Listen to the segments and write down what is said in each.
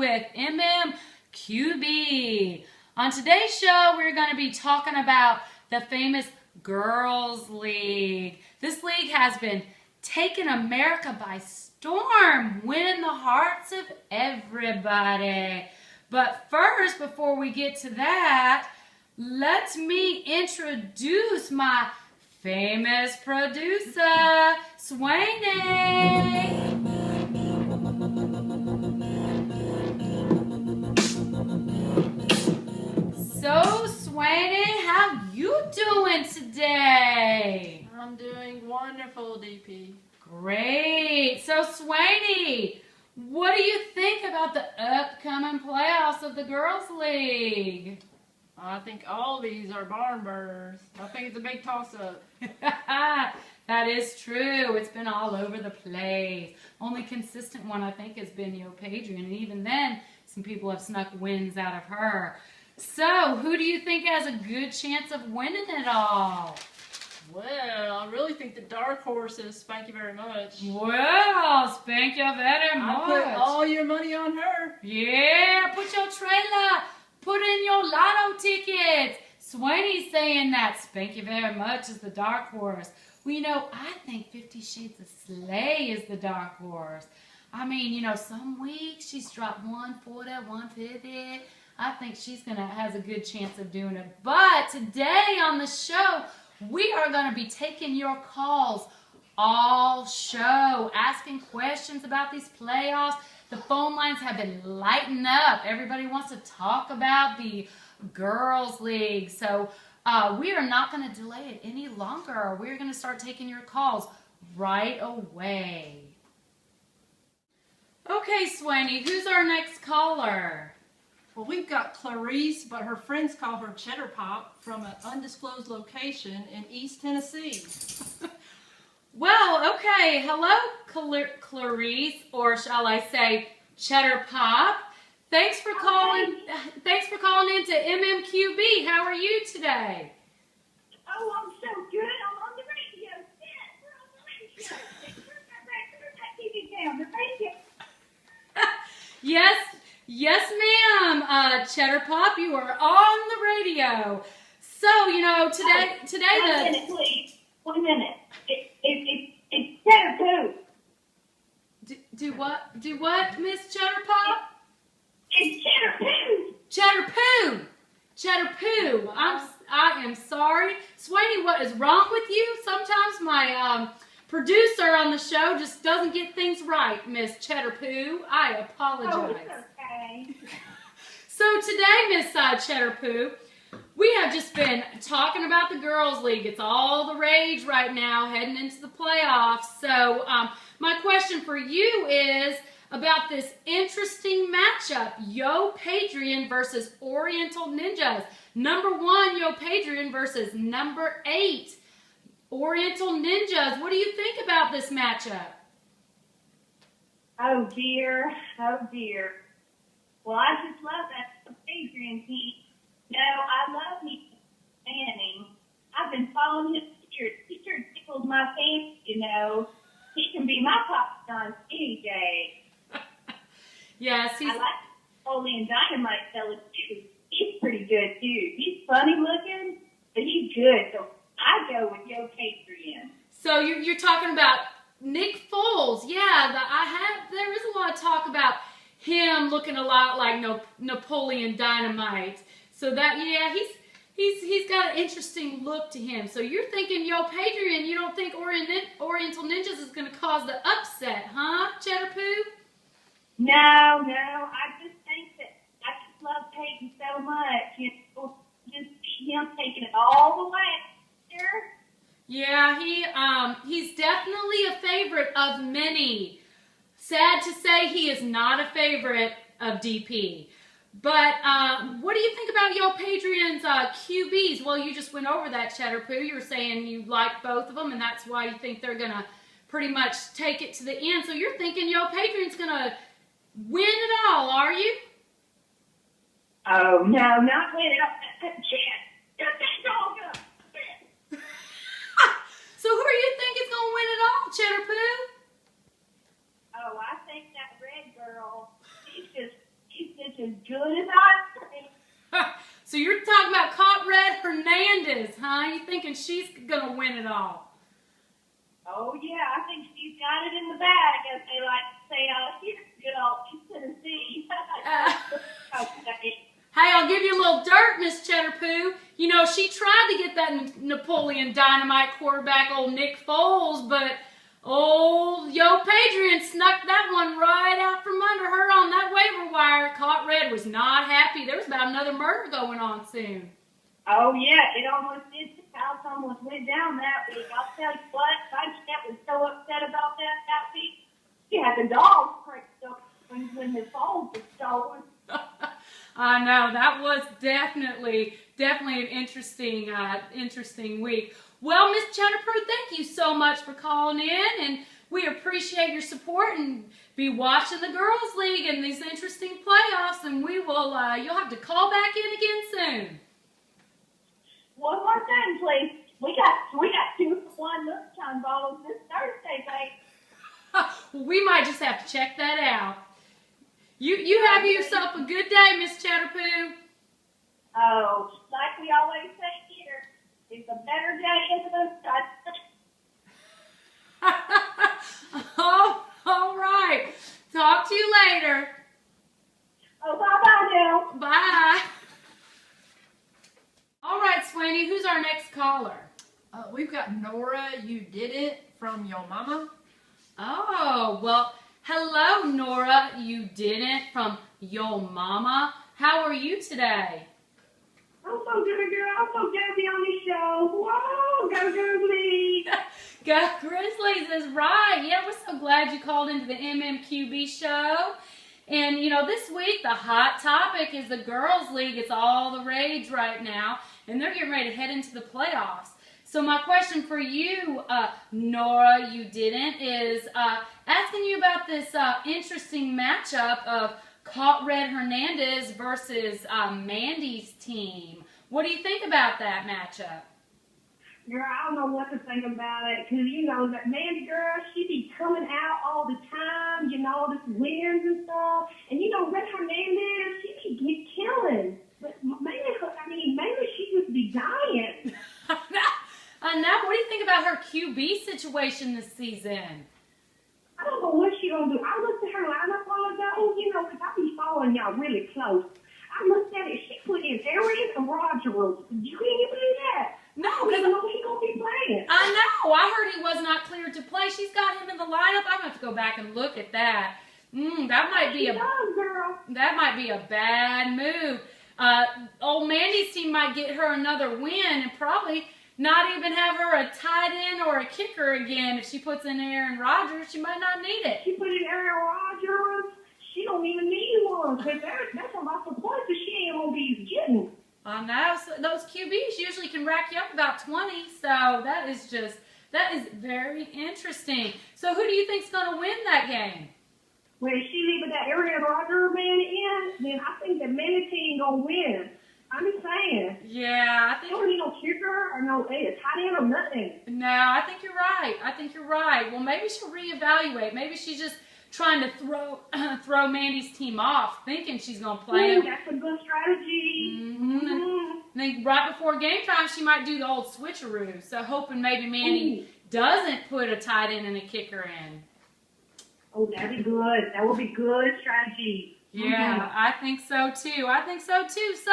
with MMQB. On today's show, we're going to be talking about the famous Girls League. This league has been taking America by storm, winning the hearts of everybody. But first, before we get to that, let me introduce my famous producer, Swaney. So, Swaney, how you doing today? I'm doing wonderful, DP. Great. So, Swaney, what do you think about the upcoming playoffs of the Girls League? I think all these are barn burners. I think it's a big toss-up. That is true. It's been all over the place. Only consistent one, I think, has been Yopadrian. And even then, some people have snuck wins out of her. So, who do you think has a good chance of winning it all? Well, I really think the dark horse is Spank You Very Much. Well, Spank You Very Much. I put all your money on her. Yeah, put your trailer. Put in your lotto tickets. Swaney's saying that Spank You Very Much is the dark horse. Well, you know, I think 50 Shades of Slay is the dark horse. I mean, you know, some weeks she's dropped 140, 150. I think she's has a good chance of doing it. But today on the show, we are going to be taking your calls all show, asking questions about these playoffs. The phone lines have been lighting up. Everybody wants to talk about the Girls League. So we are not going to delay it any longer. We're going to start taking your calls right away. Okay, Swaney, who's our next caller? Well, we've got Clarice, but her friends call her Cheddar Pop from an undisclosed location in East Tennessee. Well, okay. Hello, Clarice, or shall I say Cheddar Pop. Thanks for calling. Thanks for calling into MMQB. How are you today? Oh, I'm so good. I'm on the radio. Yes, we're on the radio. Turn that TV down. The radio. Yes, ma'am. Cheddar Pop, you are on the radio. So, you know, today 1 minute, please. 1 minute. It's Cheddar Poo. Do what, Miss Cheddar Pop? It's Cheddar Poo. Cheddar Poo. Cheddar Poo. I am sorry. Swaney, what is wrong with you? Sometimes my producer on the show just doesn't get things right, Miss Cheddar Poo. I apologize. Oh, it's okay. So today, Miss Cheddar Poo, we have just been talking about the Girls League. It's all the rage right now, heading into the playoffs. So my question for you is about this interesting matchup, Yopadrian versus Oriental Ninjas. Number 1, Yopadrian versus number 8, Oriental Ninjas. What do you think about this matchup? Oh, dear. Oh, dear. Well, I just love that Adrian team. No, I love him Manning. I've been following his pictures. He sure tickles my fancy, you know. He can be my pop star any day. Yes, I like Holy and Dynamite fella too. He's pretty good too. He's funny looking, but he's good. So I go with Yopadrian. So you're talking about Nick Foles. Yeah, there is a lot of talk about him looking a lot like Napoleon Dynamite. So that, yeah, he's got an interesting look to him. So you're thinking Yopadrian, you don't think Oriental Ninjas is going to cause the upset, huh, Cheddar Poo? No, I just think that I just love Peyton so much. You know, just him taking it all the way. Sure. Yeah, he's definitely a favorite of many. Sad to say, he is not a favorite of DP. But what do you think about Yopadrian's QBs? Well, you just went over that, Cheddar Poo. You were saying you like both of them, and that's why you think they're going to pretty much take it to the end. So you're thinking Yopadrian's going to win it all, are you? Oh, no, not win it all. Chance. Get that dog up. So who do you think is going to win it all, Cheddar Poo? Oh, I think that red girl, she's as good as ice cream. So you're talking about Caught Red Hernandez, huh? You thinking she's gonna win it all? Oh yeah, I think she's got it in the bag, as they like to say out here, good old East Tennessee. Okay. Hey, I'll give you a little dirt, Miss Cheddarpoo. You know, she tried to get that Napoleon Dynamite quarterback, old Nick Foles, but old Yo Padrian snuck that one right out from under her on that waiver wire. Caught Red was not happy. There was about another murder going on soon. Oh yeah, it almost did. The house almost went down that week. I'll tell you what, Cat was so upset about that week. She had the dogs cranked up when the phone was stolen. I know, that was definitely an interesting week. Well, Miss Cheddarpoo, thank you so much for calling in, and we appreciate your support, and be watching the Girls League and these interesting playoffs, and we will, you'll have to call back in again soon. One more thing, please. We got 2 for 1 lunchtime bottles this Thursday, babe. Well, we might just have to check that out. You have yourself a good day, Miss Cheddarpoo. Oh, like we always say here, it's a better day in the sunshine. Oh, all right. Talk to you later. Oh, bye-bye now. Bye. All right, Swaney, who's our next caller? We've got Nora, you did it, from Yo Mama. Oh, well, hello, Nora, you didn't, from Yo Mama. How are you today? I'm so good, girl. I'm so good to be on this show. Whoa, go Grizzlies. Go Grizzlies is right. Yeah, we're so glad you called into the MMQB show. And, you know, this week the hot topic is the Girls League. It's all the rage right now, and they're getting ready to head into the playoffs. So my question for you, Nora, you didn't, is asking you about this interesting matchup of Caught Red Hernandez versus Mandy's team. What do you think about that matchup? Girl, I don't know what to think about it, because, you know, that Mandy girl, she be coming out all the time, getting all this wins and stuff. And, you know, Red Hernandez, she be killing. But maybe she just be dying. I know. What do you think about her QB situation this season? I don't know what she gonna do. I looked at her lineup all ago, you know, because I be following y'all really close. I looked at it. She put in Arian and Rogers. You can't believe that. No, I don't even know if he gonna be playing. I know. I heard he was not cleared to play. She's got him in the lineup. I'm gonna have to go back and look at that. That might be that might be a bad move. Old Mandy's team might get her another win and probably not even have her a tight end or a kicker again. If she puts in Aaron Rodgers, she might not need it. She put in Aaron Rodgers. She don't even need one, because that's a lot of points that she ain't gonna be getting. I know. So those QBs usually can rack you up about 20, so that is very interesting. So who do you think's going to win that game? When she leaving that Aaron Rodgers man in, then I think the Mandy team gonna win. I'm just saying. Yeah, I They think. don't need no kicker or no tight end or nothing. No, I think you're right. Well, maybe she'll reevaluate. Maybe she's just trying to throw Mandy's team off, thinking she's going to play him. That's a good strategy. And then right before game time, she might do the old switcheroo. So hoping maybe Mandy doesn't put a tight end and a kicker in. Oh, that'd be good. That would be good strategy. Yeah, I think so too. So,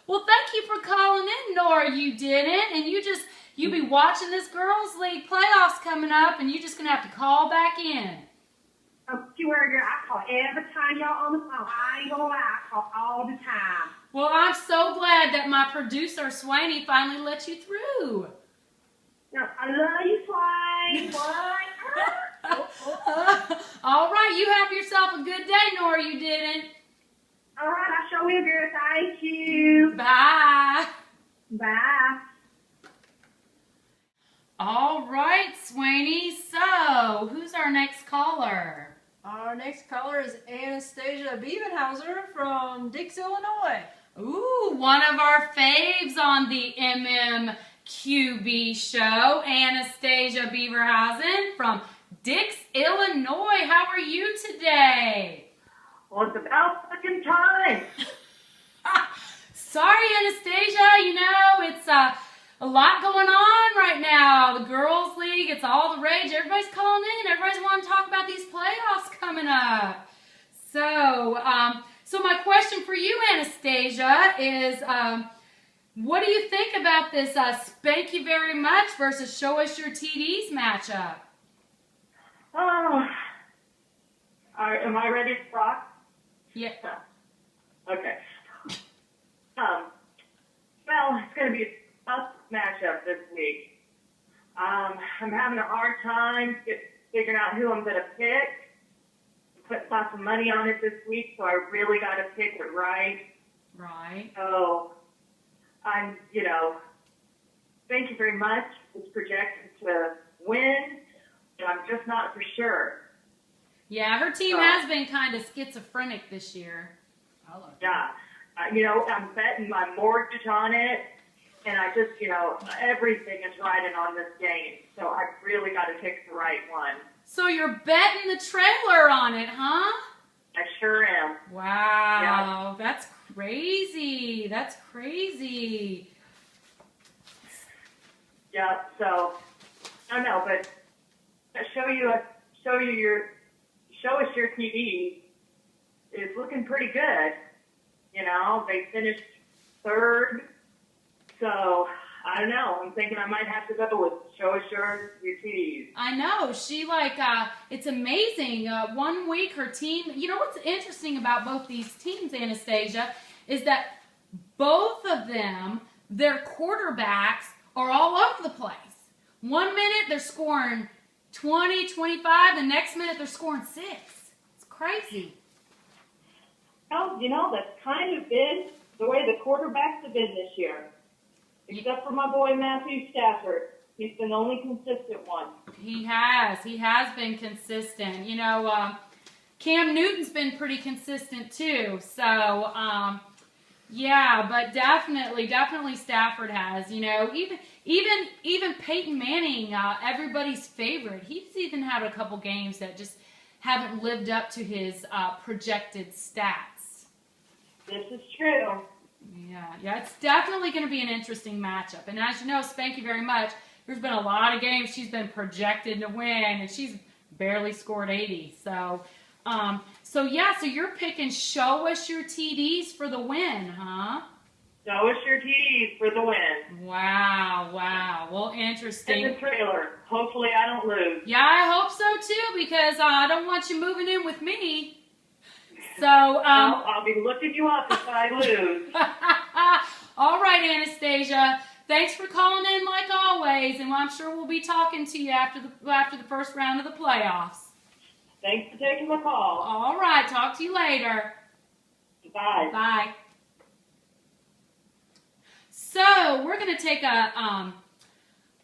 well, thank you for calling in, Nora. You didn't, and you be watching this Girls League playoffs coming up, and you're just gonna have to call back in. You were girl. I call every time y'all on the phone. I ain't gonna lie. I call all the time. Well, I'm so glad that my producer Swaney finally let you through. Now, I love you, Swanee. All right, you have yourself a good day, Nora. You didn't. All right, I sure will, girl. Thank you. Bye. Bye. All right, Swaney. So, who's our next caller? Our next caller is Anastasia Biebenhauser from Dix, Illinois. Ooh, one of our faves on the MMQB show, Anastasia Beaverhausen from Dix, Illinois. How are you today? Well, it's about fucking time. Sorry, Anastasia. You know, it's a lot going on right now. The girls' league, it's all the rage. Everybody's calling in. Everybody's wanting to talk about these playoffs coming up. So, so my question for you, Anastasia, is what do you think about this Spank You Very Much versus Show Us Your TDs matchup? Oh, am I ready to rock? Yeah. Okay. Well, it's going to be a tough matchup this week. I'm having a hard time figuring out who I'm going to pick. Put lots of money on it this week, so I really got to pick it right. Right. So, Thank You Very Much is projected to win, but I'm just not for sure. Yeah, her team has been kind of schizophrenic this year. Yeah. I'm betting my mortgage on it, and I just, everything is riding on this game. So I really got to pick the right one. So you're betting the trailer on it, huh? I sure am. Wow, that's crazy. That's crazy. Yeah, so, I don't know, but show us your TV is looking pretty good. They finished third, so I don't know. I'm thinking I might have to go with Show Us Your TVs. I know. She it's amazing. 1 week her team, you know what's interesting about both these teams, Anastasia, is that both of them, their quarterbacks are all over the place. 1 minute they're scoring 20, 25, the next minute they're scoring 6. It's crazy. Well, that's kind of been the way the quarterbacks have been this year. Except for my boy Matthew Stafford. He's been the only consistent one. He has. He has been consistent. Cam Newton's been pretty consistent too. So, yeah, but definitely Stafford has. Even Peyton Manning, everybody's favorite. He's even had a couple games that just haven't lived up to his projected stats. This is true. Yeah, it's definitely going to be an interesting matchup. And as you know, Spank You Very Much, there's been a lot of games she's been projected to win, and she's barely scored 80. So you're picking Show Us Your TDs for the win, huh? Show Us Your TDs for the win. Wow. Well, interesting. And the trailer. Hopefully I don't lose. Yeah, I hope so too, because I don't want you moving in with me. So, I'll be looking you up if I lose. All right, Anastasia. Thanks for calling in like always, and I'm sure we'll be talking to you after the first round of the playoffs. Thanks for taking my call. All right, talk to you later. Bye. Bye. So we're going to take a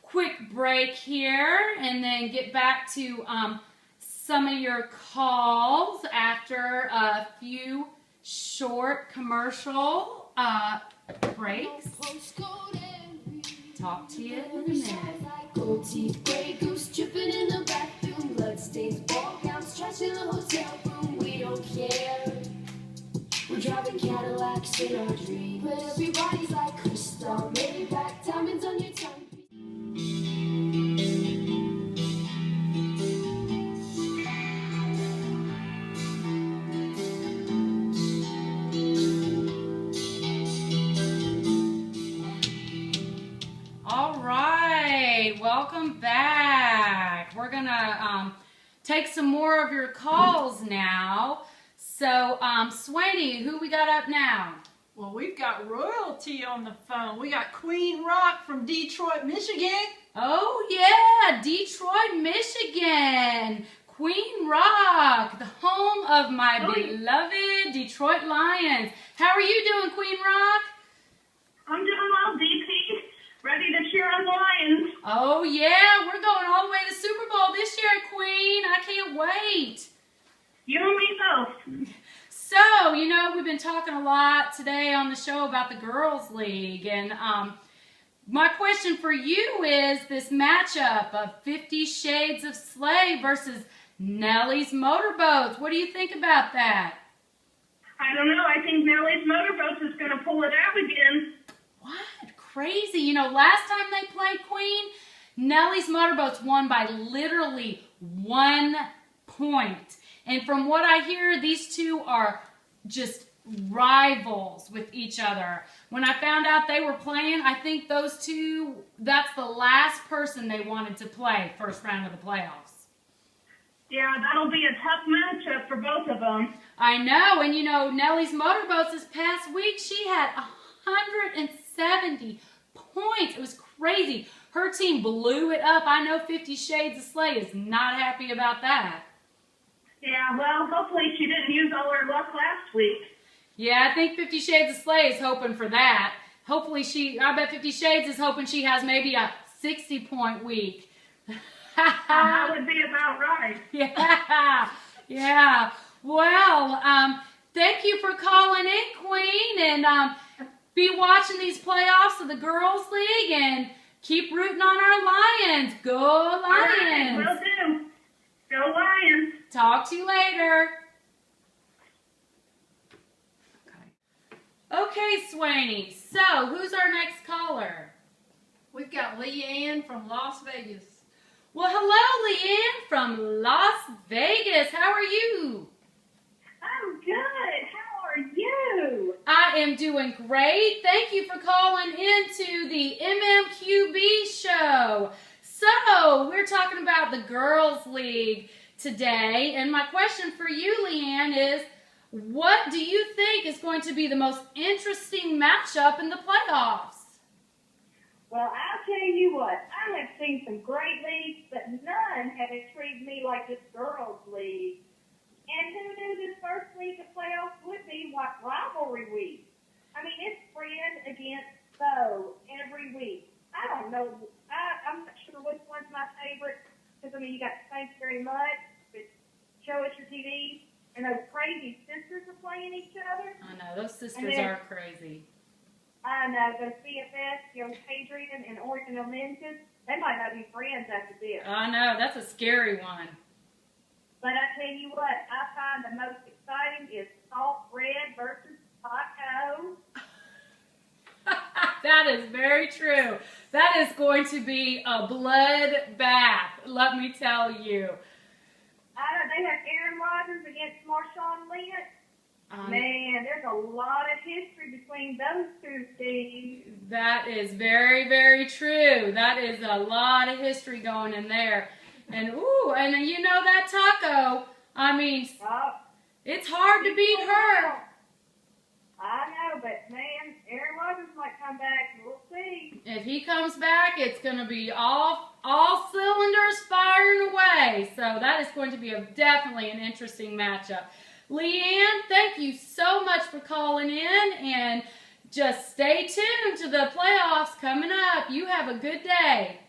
quick break here and then get back to some of your calls after a few short commercial breaks. Talk to you in a minute. Gold teeth, gray goose dripping in the bathroom, bloodstains, ball gowns, trash in the hotel room. We don't care. We're driving Cadillacs in our dreams, but everybody's like crystal, Maybach, diamonds on your tongue. Welcome back. We're gonna take some more of your calls now. So, Swaney, who we got up now? Well, we've got royalty on the phone. We got Queen Rock from Detroit, Michigan. Oh yeah, Detroit, Michigan. Queen Rock, the home of my beloved Detroit Lions. How are you doing, Queen Rock? I'm doing well, DP. Ready to cheer on the Lions. Oh yeah, we're going all the way to Super Bowl this year, Queen. I can't wait. You and me both. So, we've been talking a lot today on the show about the Girls League, and my question for you is this matchup of 50 Shades of Slay versus Nellie's Motorboats. What do you think about that? think Nellie's Motorboats is going to pull it out again. What? Crazy. You know, last time they played Queen, Nellie's Motorboats won by literally 1 point. And from what I hear, these two are just rivals with each other. When I found out they were playing, I think those two, that's the last person they wanted to play first round of the playoffs. Yeah, that'll be a tough matchup for both of them. I know, and you know, Nellie's Motorboats this past week, she had 170 points. It was crazy. Her team blew it up. I know 50 Shades of Slay is not happy about that. Yeah, well, hopefully she didn't use all her luck last week. Yeah, I think 50 Shades of Slay is hoping for that. Hopefully I bet 50 Shades is hoping she has maybe a 60-point week. That would be about right. Yeah, yeah. Well, thank you for calling in, Queen, and be watching these playoffs of the Girls League and keep rooting on our Lions. Go Lions! All right, will do. Go Lions. Talk to you later. Okay, Swaney. So, who's our next caller? We've got Leanne from Las Vegas. Well, hello, Leanne from Las Vegas. How are you? I'm good. How are you? I am doing great. Thank you for calling into the MMQB show. So, we're talking about the Girls League today, and my question for you, Leanne, is what do you think is going to be the most interesting matchup in the playoffs? Well, I'll tell you what. I have seen some great leagues, but none have intrigued me like this Girls League. And who knew this first week of playoffs would be like rivalry week? I mean, it's friend against foe every week. I don't know. I'm not sure which one's my favorite. Because, I mean, you got Thanks Very Much, but Show Us Your TV, and those crazy sisters are playing each other. I know, those sisters are crazy. I know, those BFS, Hadrian and Original Ninjas, they might not be friends after this. I know, that's a scary one. But I tell you what, I find the most exciting is Salt Red versus Taco. That is very true. That is going to be a bloodbath, let me tell you. They have Aaron Rodgers against Marshawn Lynch. Man, there's a lot of history between those two teams. That is very, very true. That is a lot of history going in there. And, ooh, and you know that Taco, I mean, it's hard to beat her. I know, but man, Aaron Rodgers might come back. We'll see. If he comes back, it's going to be all cylinders firing away. So that is going to be definitely an interesting matchup. Leanne, thank you so much for calling in, and just stay tuned to the playoffs coming up. You have a good day.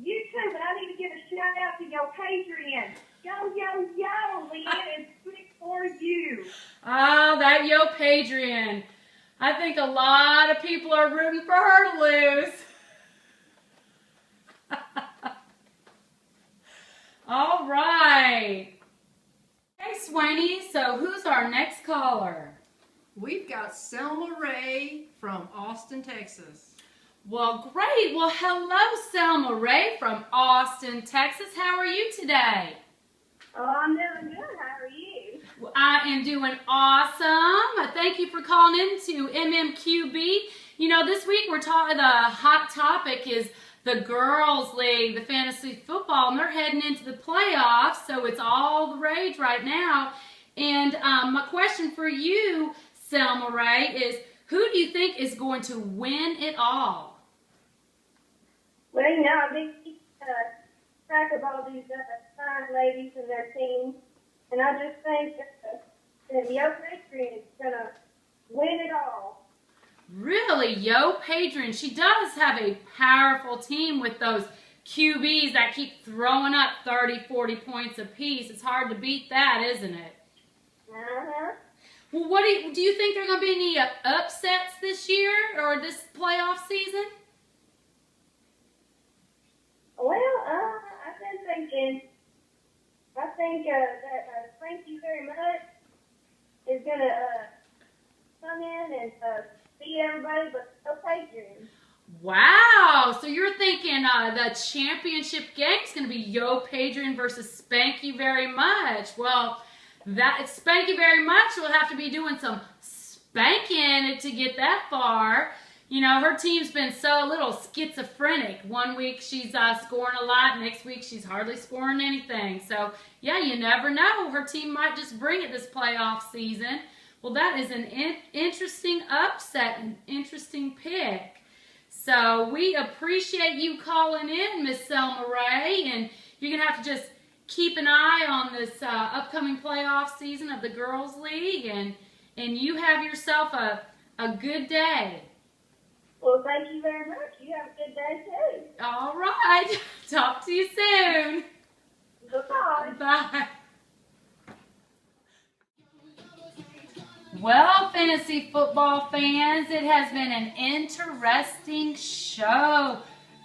You too, but I need to give a shout out to Yo Hadrian. Yo, yo, yo, Leanne, it's good for you. Oh, that Yo Hadrian. I think a lot of people are rooting for her to lose. All right. Hey, Swaney, so who's our next caller? We've got Selma Ray from Austin, Texas. Well, great. Well, hello, Selma Ray from Austin, Texas. How are you today? Oh, I'm doing good. How are you? Well, I am doing awesome. Thank you for calling into MMQB. You know, this week the hot topic is the Girls League, the fantasy football, and they're heading into the playoffs, so it's all the rage right now. And my question for you, Selma Ray, is who do you think is going to win it all? Well, you know, I think track of all these fine ladies and their teams, and I just think that Yo Hadrian is going to win it all. Really, Yo Hadrian, she does have a powerful team with those QBs that keep throwing up 30, 40 points apiece. It's hard to beat that, isn't it? Uh-huh. Well, what do you think there are going to be any upsets this year or this playoff season? Well, I've been thinking, that Thank You Very Much is going to and see everybody but no Adrian. Wow, so you're thinking the championship game's going to be Yo Padrian versus Spank You Very Much. Well, that Spank You Very Much will have to be doing some spanking to get that far. You know, her team's been so a little schizophrenic. One week she's scoring a lot, next week she's hardly scoring anything. So, yeah, you never know. Her team might just bring it this playoff season. Well, that is an interesting upset, an interesting pick. So we appreciate you calling in, Miss Selma Ray, and you're going to have to just keep an eye on this upcoming playoff season of the Girls League, and you have yourself a good day. Well, thank you very much. You have a good day, too. All right. Talk to you soon. Goodbye. Bye. Well, fantasy football fans, it has been an interesting show.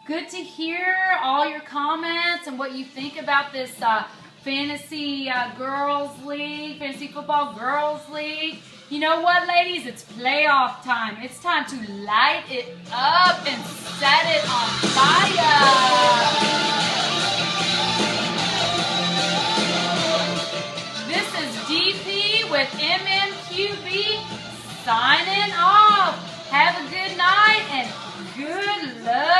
Good to hear all your comments and what you think about this fantasy girls league, fantasy football girls league. You know what, ladies? It's playoff time. It's time to light it up and set it on fire. This is DP with MMQB signing off. Have a good night and good luck.